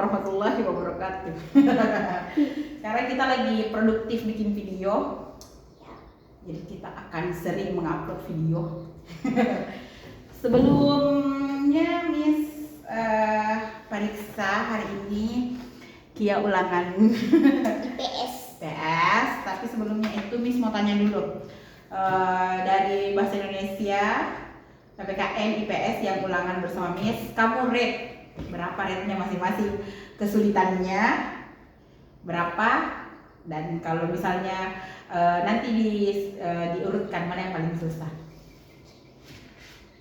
warahmatullahi wabarakatuh. Sekarang kita lagi produktif bikin video. Jadi kita akan sering mengupload video. Sebelumnya Miss periksa hari ini Kia ulangan IPS. Tapi sebelumnya itu Miss mau tanya dulu. Dari Bahasa Indonesia, PPKN, IPS yang ulangan bersama Miss, kamu rate berapa rate-nya masing-masing? Kesulitannya berapa? Dan kalau misalnya nanti diurutkan mana yang paling susah.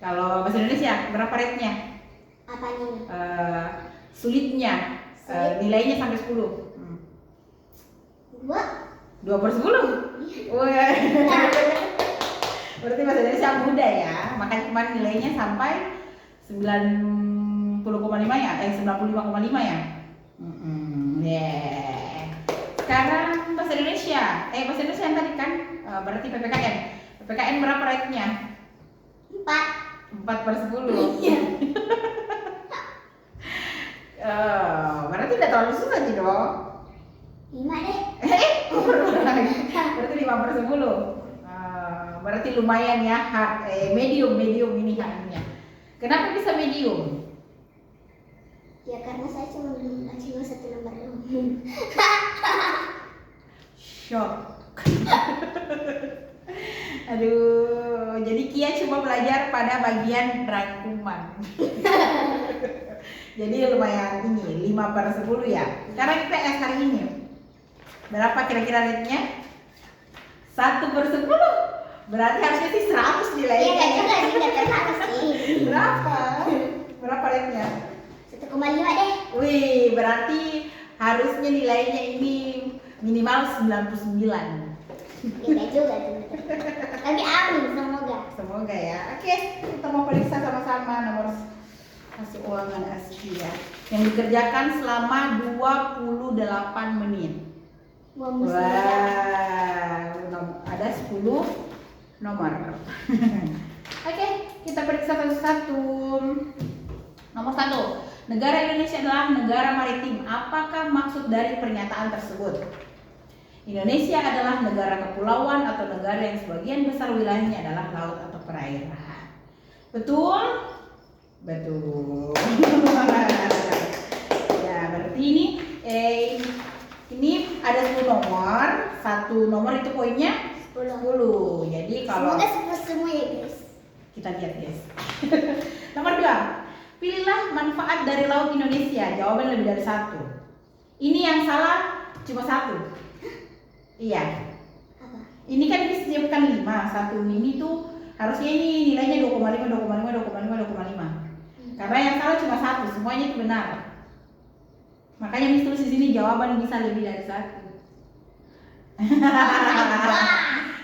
Kalau Bahasa Indonesia berapa rate-nya? Apa nih? Sulitnya, nilainya sampai 10. 2/10. Wah. Berarti Bahasa Indonesia mudah ya. Makanya kemarin nilainya sampai 90,5 ya? 95,5 ya? Yeah. Sekarang Bahasa Indonesia. Bahasa Indonesia yang tadi kan berarti PPKN. PPKN berapa rate-nya? 4/10. Iya. Berarti udah terlalu susah sih dong. 5 deh. Berarti 5/10. Berarti lumayan ya, medium ini hardnya. Kenapa bisa medium? Ya karena saya cuma satu nomor doang. Shock. Aduh, jadi Kia cuma belajar pada bagian rangkuman. Jadi lumayan ini, 5/10 ya. Sekarang IPS hari ini berapa kira-kira rate-nya? 1/10. Berarti harusnya sih 100 nilainya. Iya, enggak terlalu sih. Berapa rate-nya? 1,5 deh. Wih, berarti harusnya nilainya ini minimal 99. Enggak juga tuh. Tapi amin semoga. Semoga ya. Oke, kita mau periksa sama-sama nomor hasil ulangan Askia yang dikerjakan selama 28 menit. Wah, ada 10 nomor. Oke, kita periksa satu-satu. Nomor 1, negara Indonesia adalah negara maritim. Apakah maksud dari pernyataan tersebut? Indonesia adalah negara kepulauan atau negara yang sebagian besar wilayahnya adalah laut atau perairan. Betul? Betul. Ya, berarti ini ada 10 nomor. Satu nomor itu poinnya 10. Jadi kalau Semoga semua ya guys. kita lihat guys. Nomor 2, pilihlah manfaat dari laut Indonesia. Jawaban lebih dari 1. Ini yang salah cuma 1. Iya. Apa? Ini kan disebutkan 5. Satu ini tuh harusnya ini nilainya 2,5. Karena yang salah cuma 1, semuanya itu benar. Makanya Miss tulis di sini jawaban bisa lebih dari 1.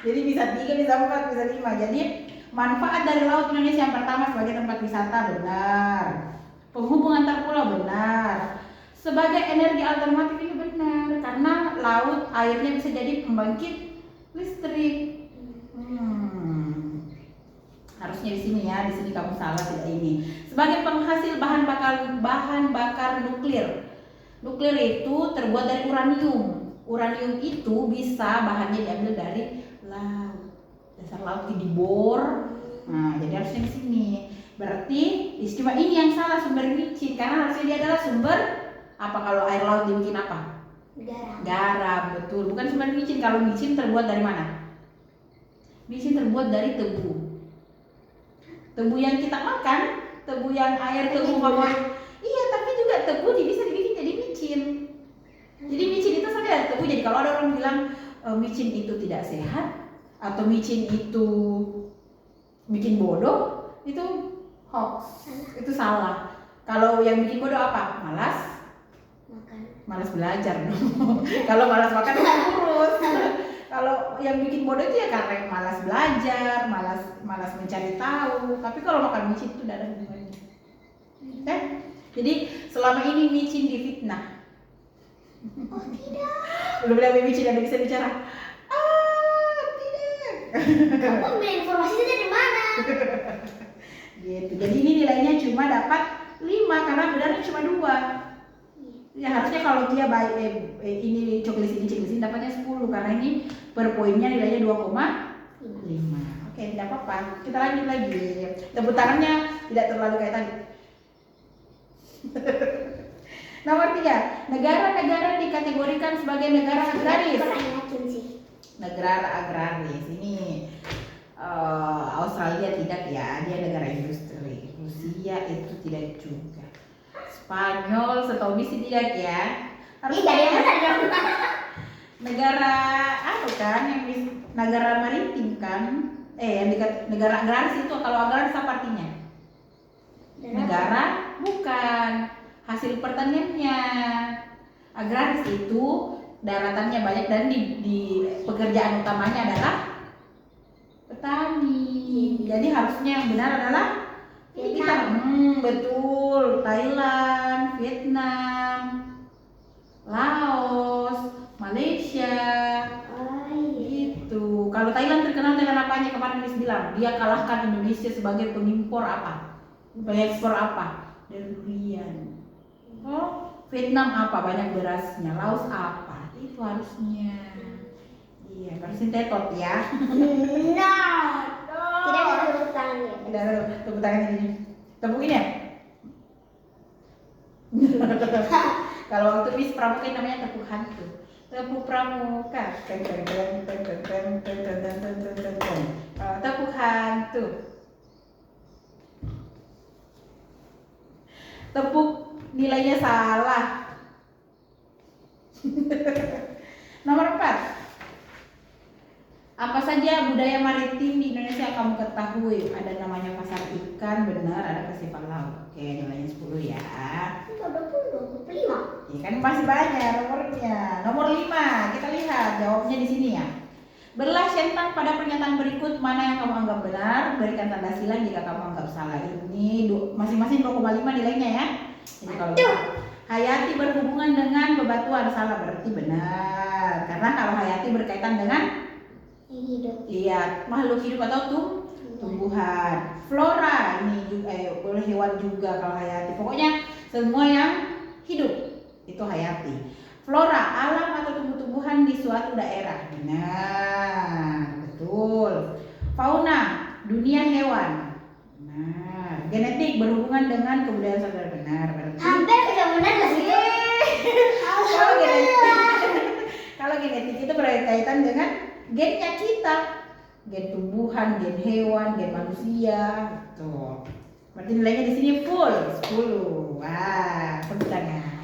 Jadi bisa 3, bisa 4, bisa 5. Jadi manfaat dari laut Indonesia yang pertama sebagai tempat wisata benar. Penghubung antar pulau benar. Sebagai energi alternatif ini benar karena laut airnya bisa jadi pembangkit listrik. Harusnya di sini ya, di sini kamu salah tidak ini. Sebagai penghasil bahan bakar nuklir. Nuklir itu terbuat dari uranium. Uranium itu bisa bahannya diambil dari laut. Dasar laut dibor. Nah, jadi harusnya di sini. Berarti cuma ini yang salah, sumber micin karena harusnya dia adalah sumber apa kalau air laut dibikin apa? Garam, betul. Bukan sumber micin. Kalau micin terbuat dari mana? Micin terbuat dari tebu. Tebu yang kita makan, tebu yang air tebu favorit. Iya, tapi juga tebu bisa dibikin jadi micin. Jadi micin itu sebenarnya dari tebu. Jadi kalau ada orang bilang micin itu tidak sehat atau micin itu bikin bodoh, itu hoax. Itu salah. Kalau yang bikin bodoh apa? Malas belajar dong. Kalau malas makan kurus. Kalau yang bikin bodoh itu ya karena malas belajar, malas mencari tahu. Tapi kalau makan micin itu tidak ada hubungannya. Jadi selama ini micin difitnah. Oh tidak. Belum bilang micin ada bisa bicara. Tidak. Kamu ambil informasinya dari mana? Gitu. Jadi ini nilainya cuma dapat 5 karena benarnya cuma 2. Ya harusnya kalau dia ini checklist ini dapatnya 10 karena ini per poinnya nilainya 2,5. Oke, tidak apa-apa. Kita lanjut lagi. Tepuk tangannya tidak terlalu kayak tadi. Nomor 3, negara-negara dikategorikan sebagai negara agraris. Pernah yakin sih. Negara agraris ini Australia tidak ya, dia negara industri. Rusia itu tidak juga. Spanyol setahu sih tidak ya. Iya, dia benar dong. Negara apa kan yang negara maritim kan? Yang negara agraris itu kalau agraris apa artinya? Negara bukan hasil pertaniannya. Agraris itu daratannya banyak dan di pekerjaan utamanya adalah petani. Jadi harusnya yang benar adalah ini kita betul, Thailand, Vietnam, Laos, Malaysia. Gitu. Kalau Thailand terkenal dengan apanya kemarin Miss bilang? Dia kalahkan Indonesia sebagai pengimpor apa? Pengekspor apa? Dari durian. Oh, Vietnam apa? Banyak berasnya. Laos apa? Itu harusnya. Iya, bersin tetot ya. Tidak ada tepuk tangan ya. Tidak ada tepuk tangan ini. Tepukin ya? Kalau waktu Miss Pramuka namanya tepuk hantu. Tepuk pramuka. Tepuk hantu. Tepuk nilainya salah. Nomor 4. Apa saja budaya maritim di Indonesia yang kamu ketahui? Ada namanya pasar ikan, benar, ada festival laut. Oke, nilainya 10 ya. Itu 20, 25. Ya kan masih banyak nomornya. Nomor 5, kita lihat jawabnya di sini ya. Belah centang pada pernyataan berikut mana yang kamu anggap benar, berikan tanda silang jika kamu anggap salah. Ini masing-masing 2,5 nilainya ya. Jadi kalau Hayati berhubungan dengan bebatuan, salah, berarti benar. Karena kalau hayati berkaitan dengan Hidup. iya, makhluk hidup atau tumbuhan. Flora ini juga boleh hewan juga kalau hayati. Pokoknya semua yang hidup itu hayati. Flora, alam atau tumbuh-tumbuhan di suatu daerah. Benar, betul. Fauna, dunia hewan. Benar. Genetik berhubungan dengan kebudayaan saudara. Benar, berarti. Hampir ketemu benar nggak sih? Kalau genetik itu berkaitan dengan gennya kita, gen tumbuhan, gen hewan, gen manusia, gitu. Berarti nilainya di sini full 10. Wah, tepuk tangan.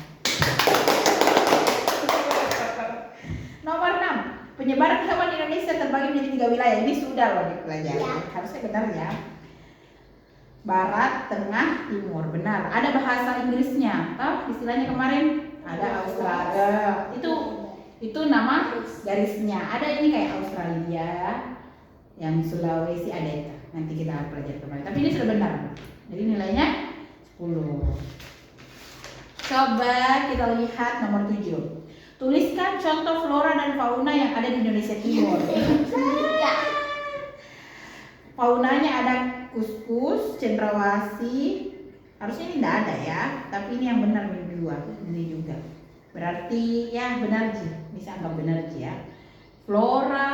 Nomor 6. Penyebaran hewan di Indonesia terbagi menjadi 3 wilayah. Ini sudah loh dipelajari. Ya. Harusnya benar ya. Barat, tengah, timur. Benar. Ada bahasa Inggrisnya. Tahu istilahnya kemarin? Ada Australia. Itu nama garisnya. Ada ini kayak Australia, yang Sulawesi ada itu. Nanti kita pelajari kemarin. Tapi ini sudah benar. Jadi nilainya 10. Coba kita lihat nomor 7. Tuliskan contoh flora dan fauna yang ada di Indonesia Timur. Faunanya ada kuskus, cendrawasih. Harusnya ini tidak ada ya. Tapi ini yang benar ini dua. Ini juga. Berarti ya benar Ji, bisa anggap benar Ji ya. Flora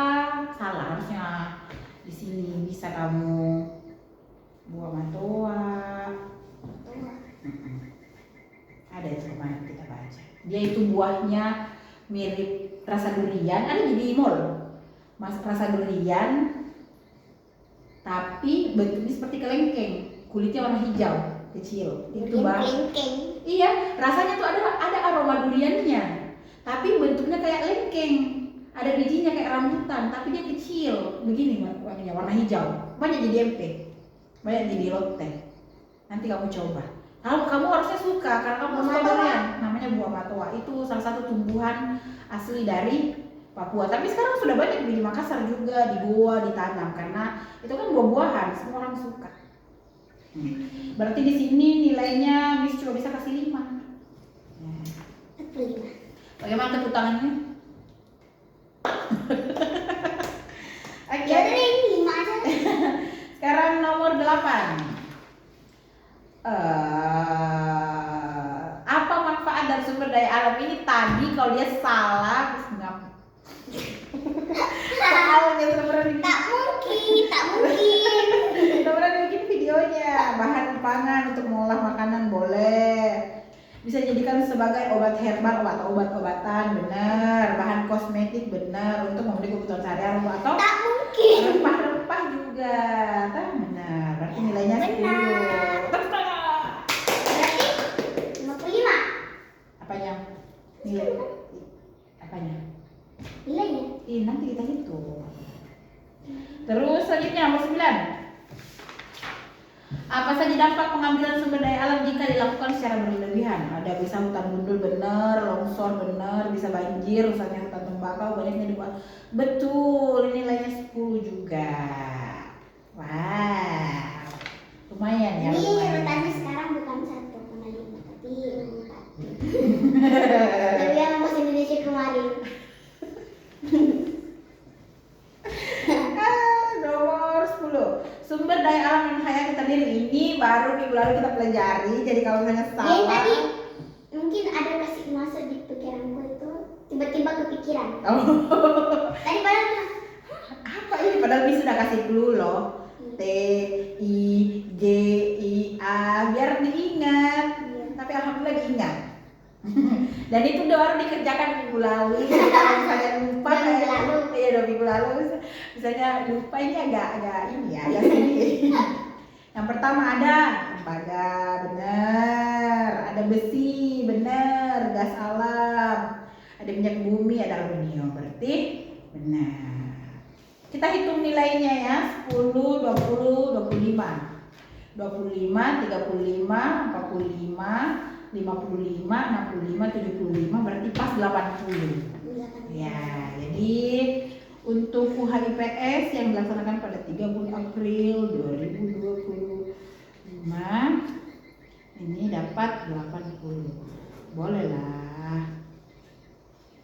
salah, harusnya di sini bisa kamu buah matoa. Ada itu kemarin kita baca. Dia itu buahnya mirip rasa durian, ada di mall. Mas rasa durian, tapi bentuknya seperti kelengkeng, kulitnya warna hijau, kecil. Itu bang. Iya, rasanya tuh ada aroma duriannya, tapi bentuknya kayak lengkeng, ada bijinya kayak rambutan, tapi dia kecil, begini warnanya, warna hijau, banyak di DMP, banyak di lotte. Nanti kamu coba. Kalau kamu harusnya suka, karena kamu suka durian. Namanya buah matoa, itu salah satu tumbuhan asli dari Papua. Tapi sekarang sudah banyak di Makassar juga, di Goa ditanam, karena itu kan buah-buahan, semua orang suka. Berarti di sini nilainya Miss cuma bisa kasih 5. Bagaimana tepuk tangannya? Oke. Ya udah ini 5 aja. Sekarang nomor 8. Apa manfaat dan sumber daya alam ini tadi kalau dia salah terus ngap. Soalnya sebenarnya Tak mungkin. sebenarnya bikin videonya bahan pangan untuk mengolah makanan boleh. Bisa jadikan sebagai obat herbal, obat-obatan benar, bahan kosmetik benar untuk memenuhi kebutuhan sehari-hari atau Tak mungkin. rempah-rempah juga. Tak benar. Berarti nilainya 10. Tepuk tangan. Berarti 55 Apanya? Nilai apanya? nilainya. Nanti kita hitung. Terus selanjutnya nomor 9. Apa saja dampak pengambilan sumber daya alam jika dilakukan secara berlebihan? Ada bisa hutan gundul benar, longsor benar, bisa banjir, rusaknya hutan tembakau, banyaknya dibuat. Betul, ini nilainya 10 juga. Wah, lumayan ya. Ini Lumayan. urutannya sekarang bukan 1,5 tapi 4. Lebih yang bahasa Indonesia kemarin. Nomor 10. Sumber daya alam yang hayati terdiri ini baru minggu lalu kita pelajari. Jadi kalau misalnya Yang salah, tadi mungkin ada kasih masuk di pikiranku itu tiba-tiba kepikiran. oh, Tadi padahal apa ini? Padahal Miss sudah kasih clue loh. T, I, J, I, A biar diingat. Iya. Tapi alhamdulillah diingat. Dan itu udah baru dikerjakan minggu lalu. Jadi kalau misalnya lupa, 2 minggu lalu. Iya 2 minggu lalu. Misalnya lupa ini agak ini ya, agak sedih. Yang pertama ada tembaga, benar. Ada besi, benar. Gas alam. Ada minyak bumi, ada aluminium. Berarti benar. Kita hitung nilainya ya. 10, 20, 25. 25, 35, 45, 55, 65, 75 berarti pas 80. Ya, jadi untuk UHIPS yang dilaksanakan pada 30 April 2025 ini dapat 80. Boleh lah.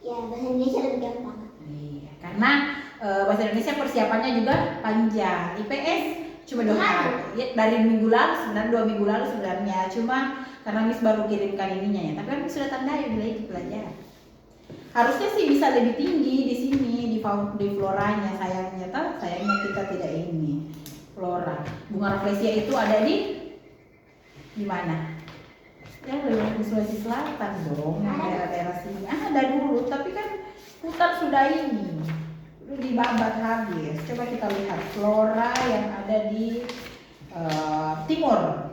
Ya, bahasa Indonesia lebih gampang. Iya, karena bahasa Indonesia persiapannya juga panjang. IPS cuma 2 hari. Ya, dari minggu lalu sebenarnya 2 minggu lalu sebenarnya. Cuma karena Miss baru kirimkan ininya ya. Tapi kan Miss sudah tandai nilai di pelajaran. Harusnya sih bisa lebih tinggi di sini di floranya. Sayangnya kita tidak ini flora. Bunga rafflesia itu ada di mana? Ya di Sulawesi Selatan dong, yang daerah-daerah sini. Ada dulu, tapi kan hutan sudah ini, udah dibabat habis. Coba kita lihat flora yang ada di timur.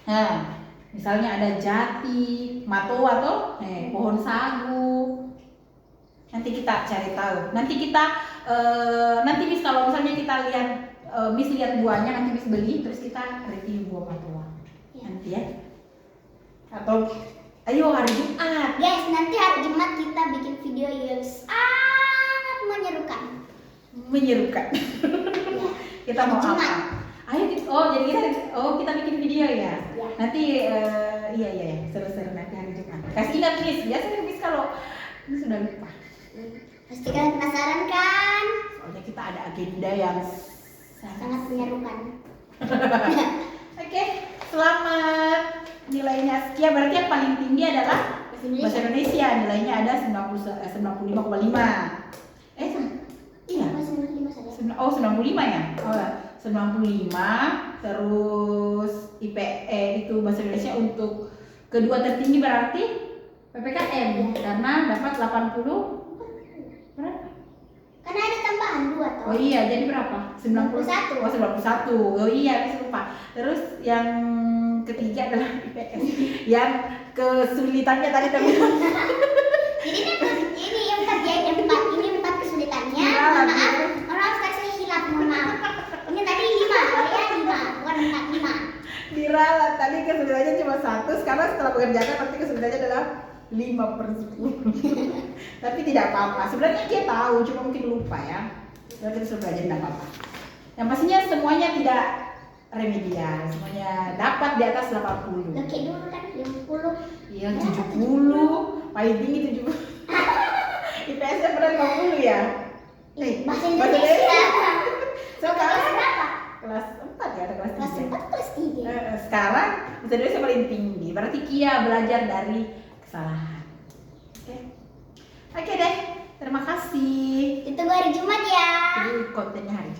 Nah, misalnya ada jati, matoa atau pohon sagu. Nanti kita cari tahu. Nanti kita nanti Miss kalau misalnya kita lihat Miss lihat buahnya, nanti Miss beli terus kita review buah matoa. Nanti ya. Atau ayo hari Jumat. Guys, nanti hari Jumat kita bikin video yang sangat menyerukan. Menyerukan. Ya. Kita mau Jumat. apa? Ayo jadi kita bikin video ya. Ya. Nanti iya seru-seru nanti hari Jumat. Kasih ingat Miss, biasanya Miss kalau Miss sudah lupa. Pasti kalian penasaran kan? Soalnya kita ada agenda yang Sangat menyerukan. Oke, selamat. Nilainya sekian, berarti yang paling tinggi adalah bahasa Indonesia. Nilainya ada 95,5. Iya. Bahasa Indonesia saja. 95 ya? Oh, 95. Terus itu bahasa Indonesia untuk kedua tertinggi berarti PPKM karena dapat 80 berapa? Karena ada tambahan 2 toh. Oh iya, jadi berapa? 91. Oh 91. Oh iya, aku lupa. Terus yang ketiga adalah IPS. Yang kesulitannya tadi tapi Jadi ini yang 4 ya, yang 4 ini 4 kesulitannya. Mohon maaf sekali saya hilap, mohon maaf. Ini tadi 5, ya 5, bukan 4, 5. diralat. Tadi kesulitannya cuma 1, sekarang setelah mengerjakan nanti kesulitannya adalah 5/10. Tapi tidak apa-apa. Sebenarnya dia tahu, cuma mungkin lupa ya. Jadi kita sudah belajar tidak apa-apa. Yang pastinya semuanya tidak remedial, semuanya dapat di atas 80. Oke dulu kan 50. Iya 70, paling tinggi 70. IPS-nya pernah 50 ya? Bahasa Indonesia. So, Kelas berapa? kelas 4 ya, ada kelas 3. Kelas 4, kelas 3. sekarang bahasa Indonesia paling tinggi. Berarti Kia belajar dari kesalahan. Oke deh, terima kasih. Ditunggu hari Jumat ya. Jadi kontennya hari